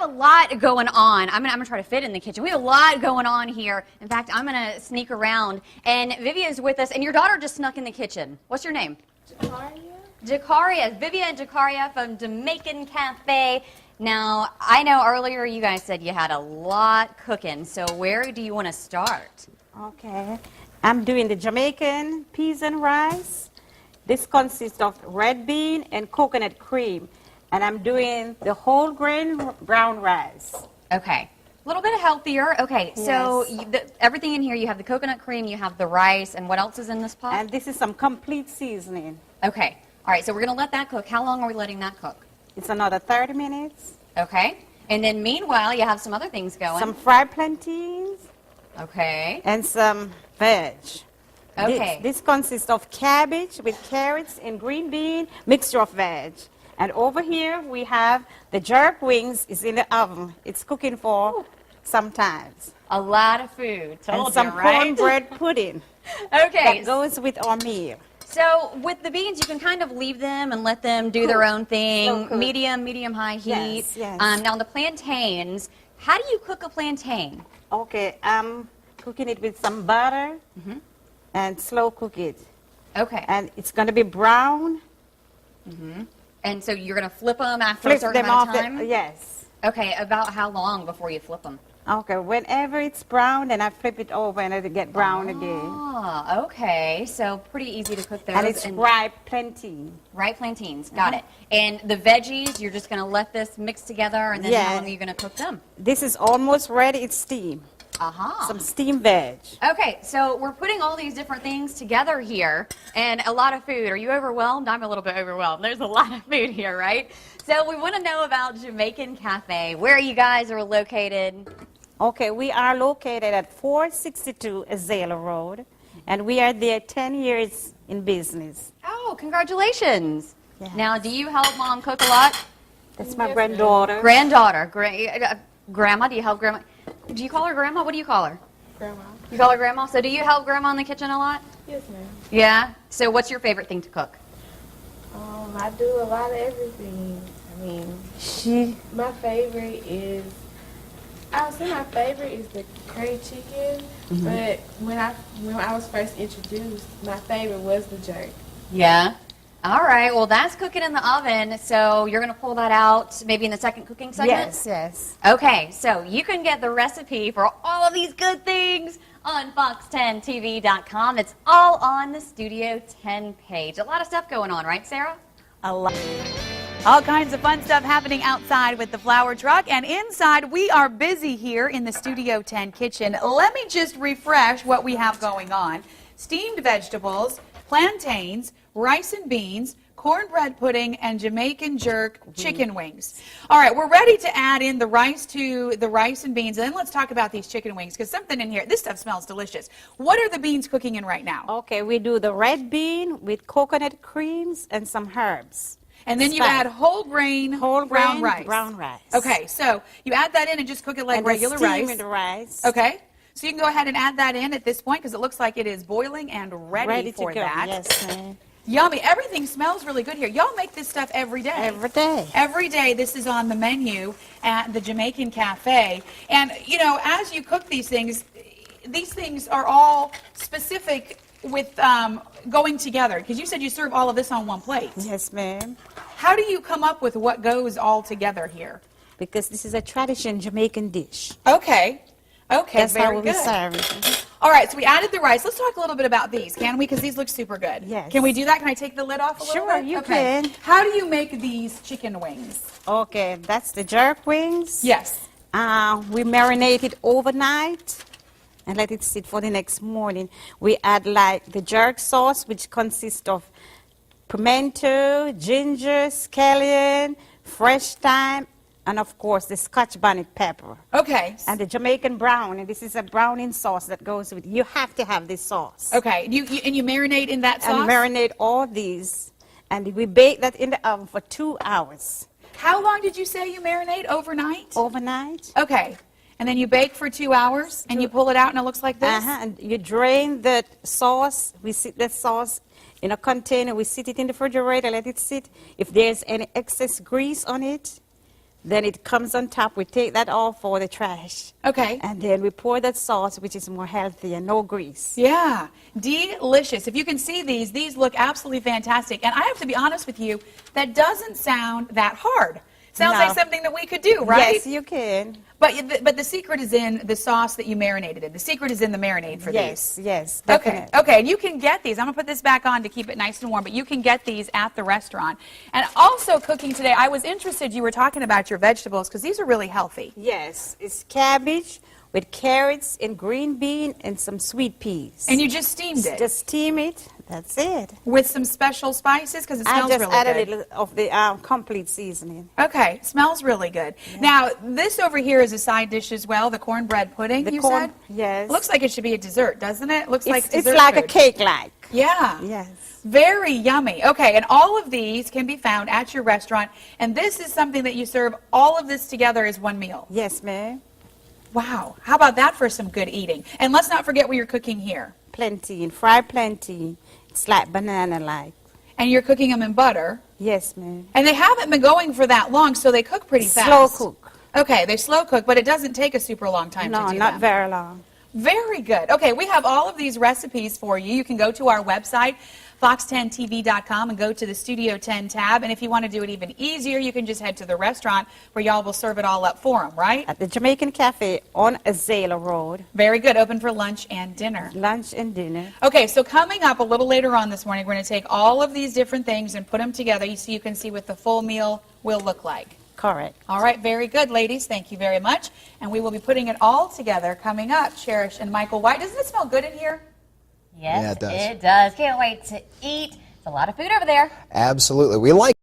a lot going on. I'm gonna try to fit in the kitchen. We have a lot going on here. In fact, I'm gonna sneak around. And Vivia is with us, and your daughter just snuck in the kitchen. What's your name? Jacaria. Jacaria. Vivia and Jacaria from Jamaican Cafe. Now, I know earlier you guys said you had a lot cooking, so where do you want to start? Okay. I'm doing the Jamaican peas and rice. This consists of red bean and coconut cream. And I'm doing the whole grain brown rice. Okay. A little bit healthier. Okay, Yes. so everything in here, you have the coconut cream, you have the rice, and what else is in this pot? And this is some complete seasoning. Okay. All right, so we're going to let that cook. How long are we letting that cook? It's another 30 minutes. Okay. And then meanwhile, you have some other things going. Some fried plantains. Okay. And some veg. Okay. This consists of cabbage with carrots and green bean, mixture of veg. And over here we have the jerk wings is in the oven. It's cooking for sometimes. A lot of food. Told And some you, right? cornbread pudding. Okay. That goes with our meal. So with the beans, you can kind of leave them and let them do their own thing. Slow cook. Medium-high heat. Yes, yes. Now the plantains, how do you cook a plantain? Okay, I'm cooking it with some butter and slow cook it. Okay. And it's going to be brown. And so you're going to flip them after a Flip certain them amount off. of time? Yes. Okay, about how long before you flip them? Okay, whenever it's brown, then I flip it over and it'll get brown again. Ah, okay. So pretty easy to cook those. And it's ripe plantain. Ripe plantains, got it. And the veggies, you're just going to let this mix together, and then how Yeah. long are you going to cook them? This is almost ready. It's steam. Aha. Some steamed veg. Okay, so we're putting all these different things together here, and a lot of food. Are you overwhelmed? I'm a little bit overwhelmed. There's a lot of food here, right? So we want to know about Jamaican Cafe, where you guys are located. Okay, we are located at 462 Azalea Road, and we are there 10 years in business. Oh, congratulations. Yes. Now, do you help Mom cook a lot? That's my granddaughter. Granddaughter. Grandma, do you help Grandma? Do you call her Grandma? What do you call her? Grandma. You call her Grandma? So do you help Grandma in the kitchen a lot? Yes, ma'am. Yeah? So what's your favorite thing to cook? I do a lot of everything. I mean, my favorite is, I would say my favorite is the curry chicken, but when I was first introduced, my favorite was the jerk. Yeah. All right. Well, that's cooking in the oven. So you're going to pull that out maybe in the second cooking segment? Yes, yes. Okay. So you can get the recipe for all of these good things on fox10tv.com. It's all on the Studio 10 page. A lot of stuff going on, right, Sarah? A lot. All kinds of fun stuff happening outside with the flower truck, and inside we are busy here in the Studio 10 kitchen. Let me just refresh what we have going on. Steamed vegetables, plantains, rice and beans, cornbread pudding, and Jamaican jerk chicken wings. All right, we're ready to add in the rice to the rice and beans, and then let's talk about these chicken wings, because something in here, this stuff smells delicious. What are the beans cooking in right now? Okay, we do the red bean with coconut creams and some herbs. And then you add whole grain brown rice. Brown rice. Okay, so you add that in and just cook it like and regular steam rice. the rice. Okay, so you can go ahead and add that in at this point because it looks like it is boiling and ready for to go. that. Yes, ma'am. Yummy. Everything smells really good here. Y'all make this stuff every day. Every day. Every day this is on the menu at the Jamaican Cafe. And, you know, as you cook these things are all specific with going together. Because you said you serve all of this on one plate. Yes, ma'am. How do you come up with what goes all together here? Because this is a traditional Jamaican dish. Okay. Okay, That's very how we good. serve it. All right, so we added the rice. Let's talk a little bit about these, can we? Because these look super good. Yes. Can we do that? Can I take the lid off a little Sure, bit? you Okay. can. How do you make these chicken wings? Okay, that's the jerk wings. Yes. We marinate it overnight and let it sit for the next morning. We add like the jerk sauce, which consists of pimento, ginger, scallion, fresh thyme, and of course the Scotch bonnet pepper. Okay. And the Jamaican brown, and this is a browning sauce that goes with it. You have to have this sauce. Okay. And you marinate in that sauce? And marinate all these, and we bake that in the oven for 2 hours. How long did you say you marinate? Overnight? Overnight. Okay. And then you bake for 2 hours, and you pull it out, and it looks like this? And you drain the sauce. We sit the sauce in a container. We sit it in the refrigerator, let it sit. If there's any excess grease on it, Then it comes on top. We take that off for the trash. Okay. And then we pour that sauce, which is more healthy and no grease. Yeah, delicious. If you can see these look absolutely fantastic. And I have to be honest with you, that doesn't sound that hard. Sounds No. like something that we could do, right? Yes, you can. But the secret is in the sauce that you marinated in. The secret is in the marinade for Yes, these. yes, Okay, definitely. okay, and you can get these. I'm going to put this back on to keep it nice and warm, but you can get these at the restaurant. And also cooking today, I was interested, you were talking about your vegetables, because these are really healthy. Yes, it's cabbage with carrots and green bean and some sweet peas. And you just steamed it Just steam it. That's it. with some special spices, because it I smells just really add good. a little of the complete seasoning. Okay, smells really good. Now, this over here is a side dish as well, the cornbread pudding, The you corn, said? yes. Looks like it should be a dessert, doesn't it? Looks like It's dessert like a food. cake-like. Yeah. Yes. Very yummy. Okay, and all of these can be found at your restaurant, and this is something that you serve all of this together as one meal. Yes, ma'am. Wow. How about that for some good eating? And let's not forget what you're cooking here. Plantain, fried plantain. It's like banana-like. And you're cooking them in butter. Yes, ma'am. And they haven't been going for that long, so they cook pretty fast. Slow cook. Okay, they slow cook, but it doesn't take a super long time No, to do not them. very long. Very good. Okay, we have all of these recipes for you. You can go to our website, fox10tv.com, and go to the Studio 10 tab. And if you want to do it even easier, you can just head to the restaurant where y'all will serve it all up for them, right? At the Jamaican Cafe on Azalea Road, Very good. Open for lunch and dinner. lunch and dinner. Okay, so coming up a little later on this morning, we're going to take all of these different things and put them together so you can see what the full meal will look like. Correct. All right, very good, ladies. Thank you very much. And we will be putting it all together coming up. Cherish and Michael White. Doesn't it smell good in here? Yes, Yeah, it does. it does. Can't wait to eat. It's a lot of food over there. Absolutely. We like